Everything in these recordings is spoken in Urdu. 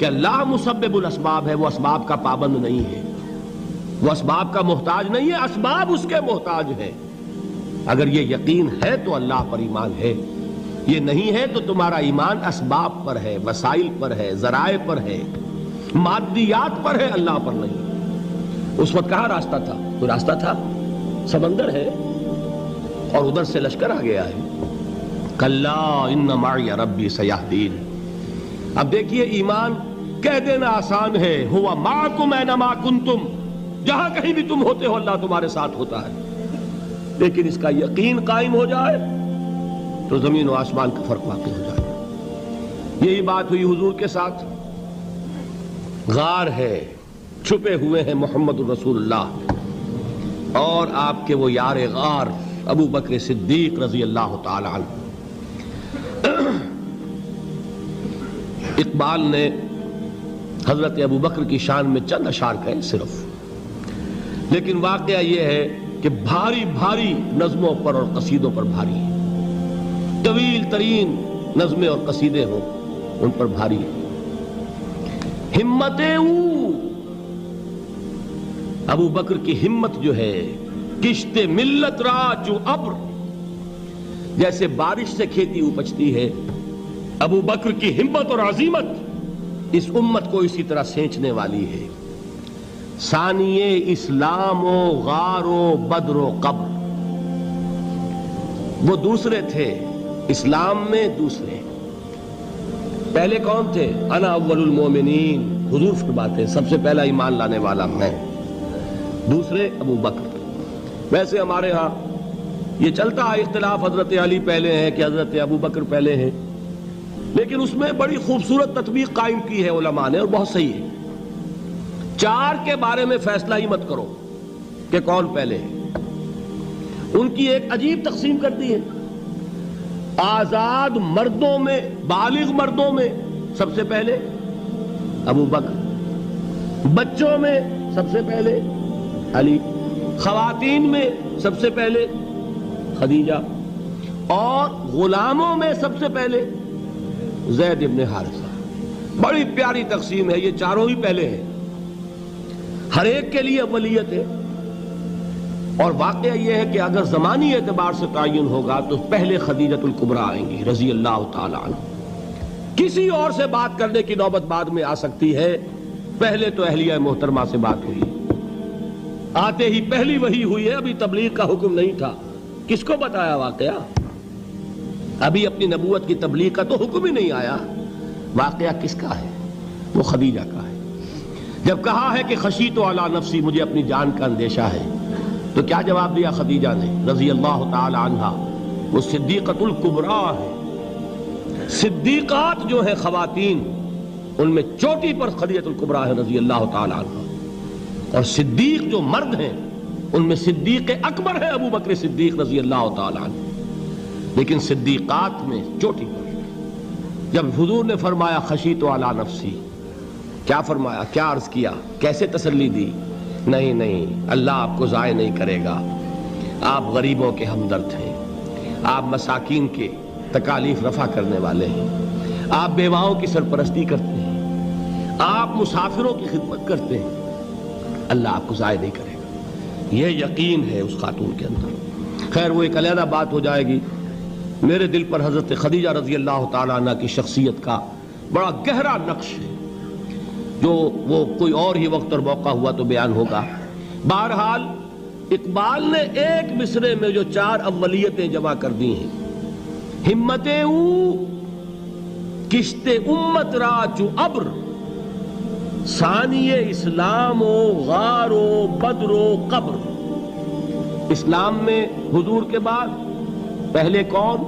کہ اللہ مسبب الاسباب ہے، وہ اسباب کا پابند نہیں ہے، وہ اسباب کا محتاج نہیں ہے، اسباب اس کے محتاج ہے۔ اگر یہ یقین ہے تو اللہ پر ایمان ہے، یہ نہیں ہے تو تمہارا ایمان اسباب پر ہے، وسائل پر ہے، ذرائع پر ہے، مادیات پر ہے، اللہ پر نہیں۔ اس وقت کہاں راستہ تھا؟ کوئی راستہ تھا؟ سمندر ہے اور ادھر سے لشکر آ گیا ہے۔ کلا ان معی ربی سیہدین۔ اب دیکھیے ایمان کہہ دینا آسان ہے، ہوا معکم اینما کنتم، جہاں کہیں بھی تم ہوتے ہو اللہ تمہارے ساتھ ہوتا ہے، لیکن اس کا یقین قائم ہو جائے تو زمین و آسمان کا فرق واقع ہو جائے۔ یہی بات ہوئی حضور کے ساتھ۔ غار ہے، چھپے ہوئے ہیں محمد الرسول اللہ اور آپ کے وہ یار غار ابو بکر صدیق رضی اللہ تعالی عنہ۔ اقبال نے حضرت ابو بکر کی شان میں چند اشعار کہے صرف، لیکن واقعہ یہ ہے کہ بھاری بھاری نظموں پر اور قصیدوں پر بھاری ہے، طویل ترین نظمیں اور قصیدے ہوں ان پر بھاری ہے۔ ہمت ابو بکر کی ہمت جو ہے، کشت ملت را جو ابر، جیسے بارش سے کھیتی اپجتی ہے، ابو بکر کی ہمت اور عزیمت اس امت کو اسی طرح سینچنے والی ہے۔ ثانیے اسلام و غار و بدر و قبر، وہ دوسرے تھے اسلام میں، دوسرے پہلے کون تھے؟ انا اول المومنین، حضور فرماتے ہیں سب سے پہلا ایمان لانے والا میں، دوسرے ابو بکر۔ ویسے ہمارے ہاں یہ چلتا ہے اختلاف، حضرت علی پہلے ہیں کہ حضرت ابو بکر پہلے ہیں، لیکن اس میں بڑی خوبصورت تطبیق قائم کی ہے علماء نے اور بہت صحیح ہے۔ چار کے بارے میں فیصلہ ہی مت کرو کہ کون پہلے ہے، ان کی ایک عجیب تقسیم کر دی ہے۔ آزاد مردوں میں، بالغ مردوں میں سب سے پہلے ابو بکر، بچوں میں سب سے پہلے علی، خواتین میں سب سے پہلے خدیجہ، اور غلاموں میں سب سے پہلے زید ابن حارثہ۔ بڑی پیاری تقسیم ہے، یہ چاروں ہی پہلے ہیں، ہر ایک کے لیے اولیت ہے۔ اور واقعہ یہ ہے کہ اگر زمانی اعتبار سے تعین ہوگا تو پہلے خدیجۃ الکبریٰ آئیں گی رضی اللہ تعالی عنہ، کسی اور سے بات کرنے کی نوبت بعد میں آ سکتی ہے، پہلے تو اہلیہ محترمہ سے بات ہوئی، آتے ہی پہلی وحی ہوئی ہے، ابھی تبلیغ کا حکم نہیں تھا۔ کس کو بتایا واقعہ؟ ابھی اپنی نبوت کی تبلیغ کا تو حکم ہی نہیں آیا۔ واقعہ کس کا ہے؟ وہ خدیجہ کا ہے۔ جب کہا ہے کہ خشیت علی نفسی، مجھے اپنی جان کا اندیشہ ہے، تو کیا جواب دیا خدیجہ نے رضی اللہ تعالی عنہا؟ وہ صدیقۃ الکبریٰ ہے۔ صدیقات جو ہیں خواتین، ان میں چوٹی پر خدیجۃ الکبریٰ ہے رضی اللہ تعالی عنہا، اور صدیق جو مرد ہیں ان میں صدیق اکبر ہے ابو بکر صدیق رضی اللہ تعالی عنہ، لیکن صدیقات میں چوٹی پر۔ جب حضور نے فرمایا خشیت علی نفسی، کیا فرمایا، کیا عرض کیا، کیسے تسلی دی؟ نہیں نہیں، اللہ آپ کو ضائع نہیں کرے گا، آپ غریبوں کے ہمدرد ہیں، آپ مساکین کے تکالیف رفع کرنے والے ہیں، آپ بیواؤں کی سرپرستی کرتے ہیں، آپ مسافروں کی خدمت کرتے ہیں، اللہ آپ کو ضائع نہیں کرے گا۔ یہ یقین ہے اس خاتون کے اندر۔ خیر وہ ایک علیحدہ بات ہو جائے گی۔ میرے دل پر حضرت خدیجہ رضی اللہ تعالیٰ عنہ کی شخصیت کا بڑا گہرا نقش ہے، جو وہ کوئی اور ہی وقت اور موقع ہوا تو بیان ہوگا۔ بہرحال اقبال نے ایک مصرے میں جو چار اولیتیں جمع کر دی ہیں، ہمتیں او کشت امت را چو ابر، ثانی اسلام و غار و بدر و قبر۔ اسلام میں حضور کے بعد پہلے کون؟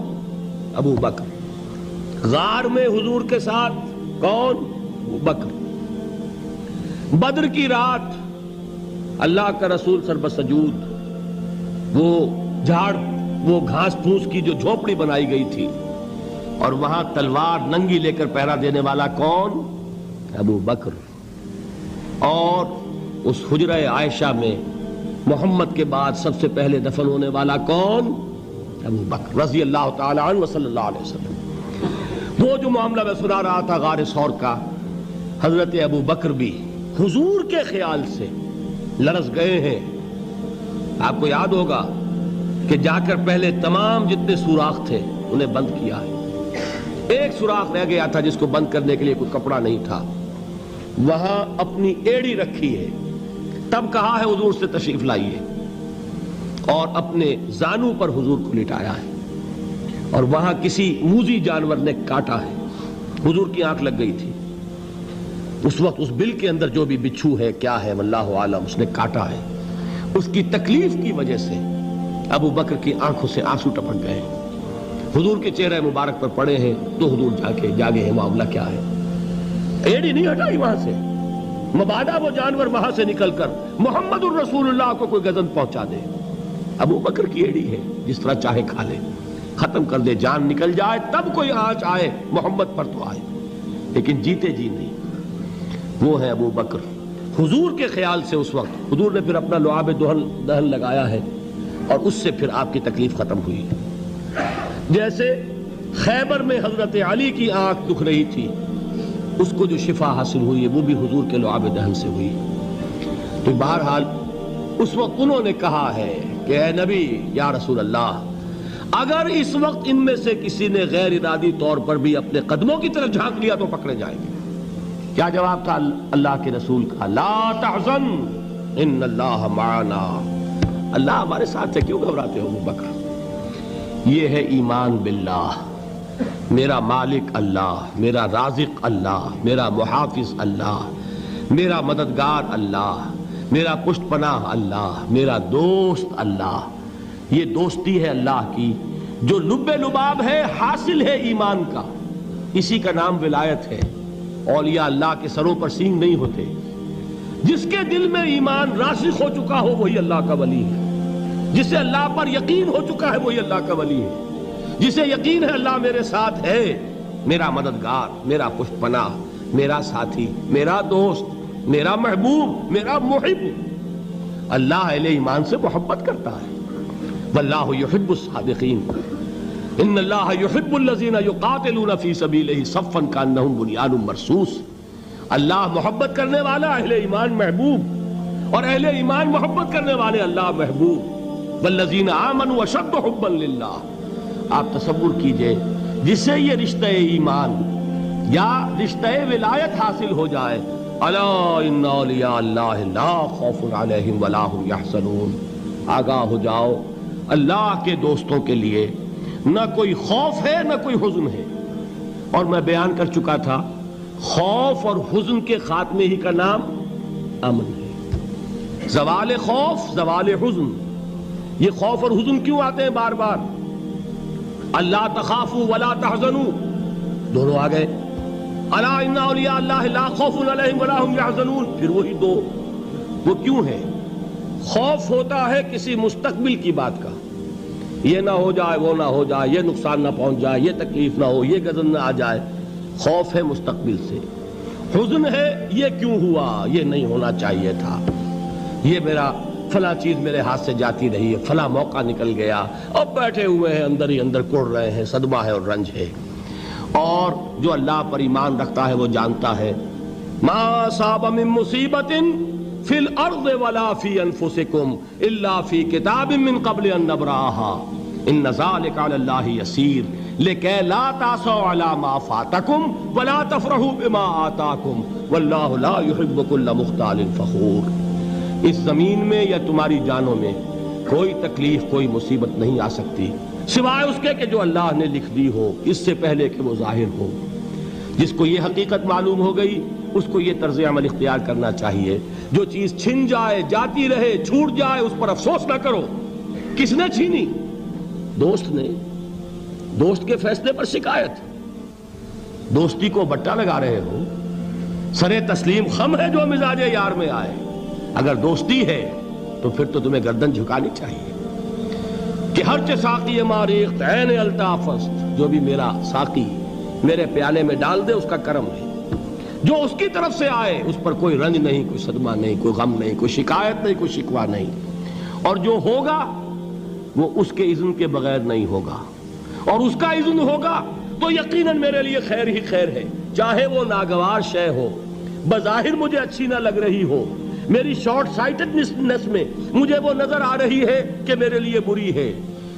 ابو بکر۔ غار میں حضور کے ساتھ کون؟ ابو بکر۔ بدر کی رات اللہ کا رسول سربسجود، وہ گھاس پھوس کی جو جھوپڑی بنائی گئی تھی، اور وہاں تلوار ننگی لے کر پہرا دینے والا کون؟ ابو بکر۔ اور اس حجرہ عائشہ میں محمد کے بعد سب سے پہلے دفن ہونے والا کون؟ ابو بکر رضی اللہ تعالی عنہ صلی اللہ علیہ وسلم۔ وہ جو معاملہ میں سنا رہا تھا غار ثور کا، حضرت ابو بکر بھی حضور کے خیال سے لرز گئے ہیں. آپ کو یاد ہوگا کہ جا کر پہلے تمام جتنے سوراخ تھے انہیں بند کیا ہے. ایک سوراخ رہ گیا تھا جس کو بند کرنے کے لیے کوئی کپڑا نہیں تھا. وہاں اپنی ایڑی رکھی ہے. تب کہا ہے حضور سے تشریف لائیے, اور اپنے زانو پر حضور کو لٹایا ہے. اور وہاں کسی موذی جانور نے کاٹا ہے. حضور کی آنکھ لگ گئی تھی. اس وقت اس بل کے اندر جو بھی بچھو ہے کیا ہے واللہ عالم, اس نے کاٹا ہے. اس کی تکلیف کی وجہ سے ابو بکر کی آنکھوں سے آنسو ٹپک گئے. حضور کے چہرے مبارک پر پڑے ہیں تو حضور جاگے ہیں معاملہ کیا ہے. ایڑی نہیں ہٹائی وہاں سے, مبادا وہ جانور وہاں سے نکل کر محمد الرسول اللہ کو کوئی گزن پہنچا دے. ابو بکر کی ایڑی ہے, جس طرح چاہے کھا لے, ختم کر دے, جان نکل جائے تب کوئی آنچ آئے محمد پر تو آئے, لیکن جیتے جی نہیں. وہ ہے ابو بکر. حضور کے خیال سے اس وقت حضور نے پھر اپنا لعاب دہن لگایا ہے, اور اس سے پھر آپ کی تکلیف ختم ہوئی. جیسے خیبر میں حضرت علی کی آنکھ دکھ رہی تھی, اس کو جو شفا حاصل ہوئی ہے وہ بھی حضور کے لعاب دہن سے ہوئی. تو بہرحال اس وقت انہوں نے کہا ہے کہ اے نبی یا رسول اللہ, اگر اس وقت ان میں سے کسی نے غیر ارادی طور پر بھی اپنے قدموں کی طرف جھانک لیا تو پکڑے جائیں گے. کیا جواب تھا اللہ کے رسول کا؟ لا تحزن ان اللہ معنا, اللہ ہمارے ساتھ ہے, کیوں گھبراتے ہو ابو بکر. یہ ہے ایمان باللہ, میرا مالک اللہ, میرا رازق اللہ, میرا محافظ اللہ, میرا مددگار اللہ, میرا پشت پناہ اللہ, میرا دوست اللہ. یہ دوستی ہے اللہ کی جو لب لباب ہے, حاصل ہے ایمان کا. اسی کا نام ولایت ہے. اولیاء اللہ کے سروں پر سینگ نہیں ہوتے. جس کے دل میں ایمان راسخ ہو چکا ہو وہی اللہ کا ولی ہے. جسے اللہ پر یقین ہو چکا ہے وہی اللہ کا ولی ہے. جسے یقین ہے اللہ میرے ساتھ ہے, میرا مددگار, میرا پشت پناہ, میرا ساتھی, میرا دوست, میرا محبوب, میرا محب. اللہ اہل ایمان سے محبت کرتا ہے. واللہ یحب الصادقین. ان اللہ یحب الذین یقاتلون فی سبیلہ صفا کانہم بنیان مرصوص. اللہ محبت کرنے والا, اہل ایمان محبوب, اور اہل ایمان محبت کرنے والے اللہ محبوب. والذین آمنوا اشد حبا للہ. آپ تصور کیجئے جسے یہ رشتہ ایمان یا رشتہ ولایت حاصل ہو جائے, الا ان اولیاء اللہ لا خوف علیہم ولا هم یحزنون. آگاہ ہو جاؤ, اللہ کے دوستوں کے لیے نہ کوئی خوف ہے نہ کوئی حزن ہے. اور میں بیان کر چکا تھا, خوف اور حزن کے خاتمے ہی کا نام امن ہے. زوال خوف, زوال حزن. یہ خوف اور حزن کیوں آتے ہیں بار بار؟ اللہ تخافوا ولا تحزنوا, دونوں آ گئے. الا ان اولیاء اللہ لا خوف علیہم ولا هم یحزنون, پھر وہی دو. وہ کیوں ہے؟ خوف ہوتا ہے کسی مستقبل کی بات کا, یہ نہ ہو جائے, وہ نہ ہو جائے, یہ نقصان نہ پہنچ جائے, یہ تکلیف نہ ہو, یہ غضب نہ آ جائے. خوف ہے مستقبل سے. حزن ہے یہ کیوں ہوا, یہ نہیں ہونا چاہیے تھا, یہ میرا فلاں چیز میرے ہاتھ سے جاتی رہی ہے, فلاں موقع نکل گیا, اب بیٹھے ہوئے ہیں اندر ہی اندر کوڑ رہے ہیں, صدمہ ہے اور رنج ہے. اور جو اللہ پر ایمان رکھتا ہے وہ جانتا ہے ما اصاب من مصیبت فی الارض ولا فی انفسکم الا فی کتاب من قبل ان نبرأها ان ذلک علی اللہ یسیر لکی لا تعصوا علی ما فاتکم ولا تفرحوا بما آتاکم واللہ لا يحب كل مختال فخور. اس زمین میں یا تمہاری جانوں میں کوئی تکلیف, کوئی مصیبت نہیں آ سکتی سوائے اس کے کہ جو اللہ نے لکھ دی ہو, اس سے پہلے کہ وہ ظاہر ہو. جس کو یہ حقیقت معلوم ہو گئی اس کو یہ طرز عمل اختیار کرنا چاہیے. جو چیز چھن جائے, جاتی رہے, چھوٹ جائے, اس پر افسوس نہ کرو. کس نے چھینی؟ دوست نے. دوست کے فیصلے پر شکایت. دوستی کو بٹا لگا رہے ہو, سرے تسلیم خم ہے جو مزاج یار میں آئے. اگر دوستی ہے تو پھر تو تمہیں گردن جھکانی چاہیے کہ ہر چہ ساقی ماریخت عین الطافست, جو بھی میرا ساقی میرے پیالے میں ڈال دے اس کا کرم ہے. جو اس کی طرف سے آئے اس پر کوئی رنج نہیں, کوئی صدمہ نہیں, کوئی غم نہیں, کوئی شکایت نہیں, کوئی شکوہ نہیں. اور جو ہوگا وہ اس کے اذن کے بغیر نہیں ہوگا, اور اس کا اذن ہوگا تو یقیناً میرے لیے خیر ہی خیر ہے, چاہے وہ ناگوار شے ہو. بظاہر مجھے اچھی نہ لگ رہی ہو، میری شارٹ سائٹڈنس میں مجھے وہ نظر آ رہی ہے کہ میرے لیے بری ہے،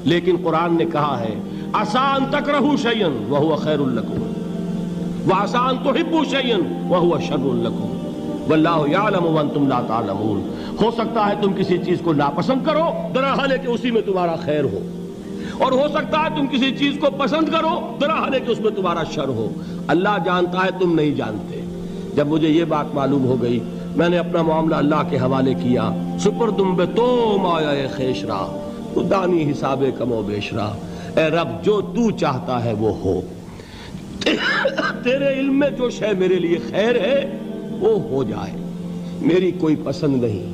لیکن قرآن نے کہا ہے عسیٰ ان تکرہوا شیئا وہو خیر لکم وعسیٰ ان تحبوا شیئا وہو شر لکم واللہ یعلم وانتم لا تعلمون۔ ہو سکتا ہے تم کسی چیز کو ناپسند کرو، درحال ہے کہ اسی میں تمہارا خیر ہو، اور ہو سکتا ہے تم کسی چیز کو پسند کرو، درحال ہے کہ اس میں تمہارا شر ہو۔ اللہ جانتا ہے، تم نہیں جانتے۔ جب مجھے یہ بات معلوم ہو گئی، میں نے اپنا معاملہ اللہ کے حوالے کیا۔ سپردم بے تو مایا خیش را تو دانی حساب کم و بیش را، اے رب جو تو چاہتا ہے وہ ہو، تیرے علم میں جو شے میرے لیے خیر ہے وہ ہو جائے، میری کوئی پسند نہیں،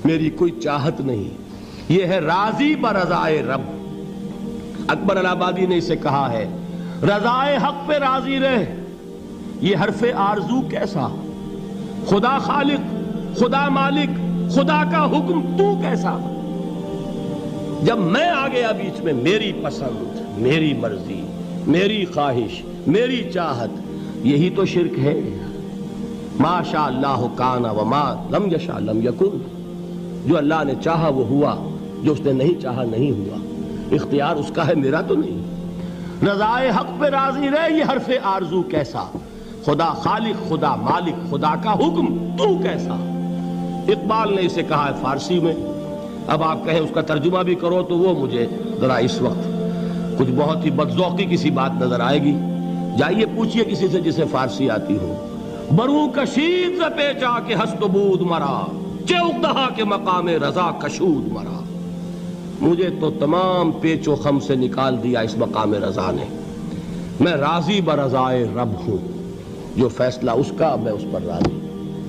میری کوئی چاہت نہیں، یہ ہے راضی برضائے رب۔ اکبر الہ آبادی نے اسے کہا ہے رضائے حق پہ راضی رہ، یہ حرف آرزو کیسا، خدا خالق، خدا مالک، خدا کا حکم تو کیسا۔ جب میں آ گیا بیچ میں، میری پسند، میری مرضی، میری خواہش، میری چاہت، یہی تو شرک ہے۔ ما شاء اللہ کان وما لم یشاء لم یکن، جو اللہ نے چاہا وہ ہوا، جو اس نے نہیں چاہا نہیں ہوا، اختیار اس کا ہے، میرا تو نہیں۔ رضائے حق پہ راضی رہ، یہ حرف آرزو کیسا، خدا خالق، خدا مالک، خدا کا حکم تو کیسا۔ اقبال نے اسے کہا ہے فارسی میں، اب آپ کہیں اس کا ترجمہ بھی کرو تو وہ مجھے ذرا اس وقت کچھ بہت ہی بدذوقی کسی بات نظر آئے گی۔ جائیے پوچھئے کسی سے جسے فارسی آتی ہو، برو کشید ز پیچا کے ہست و بود مرا، چے اقدہا کے مقام رضا کشود مرا۔ مجھے تو تمام پیچ و خم سے نکال دیا اس مقام رضا نے، میں راضی برضائے رب ہوں، جو فیصلہ اس کا میں اس پر راضی۔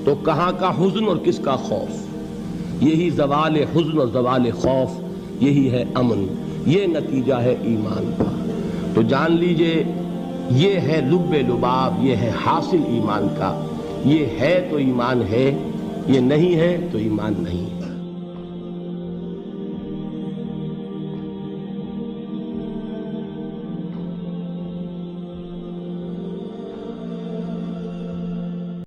تو کہاں کا حزن اور کس کا خوف، یہی زوال حزن اور زوال خوف، یہی ہے امن، یہ نتیجہ ہے ایمان کا۔ تو جان لیجئے یہ ہے لب لباب، یہ ہے حاصل ایمان کا، یہ ہے تو ایمان ہے، یہ نہیں ہے تو ایمان نہیں ہے۔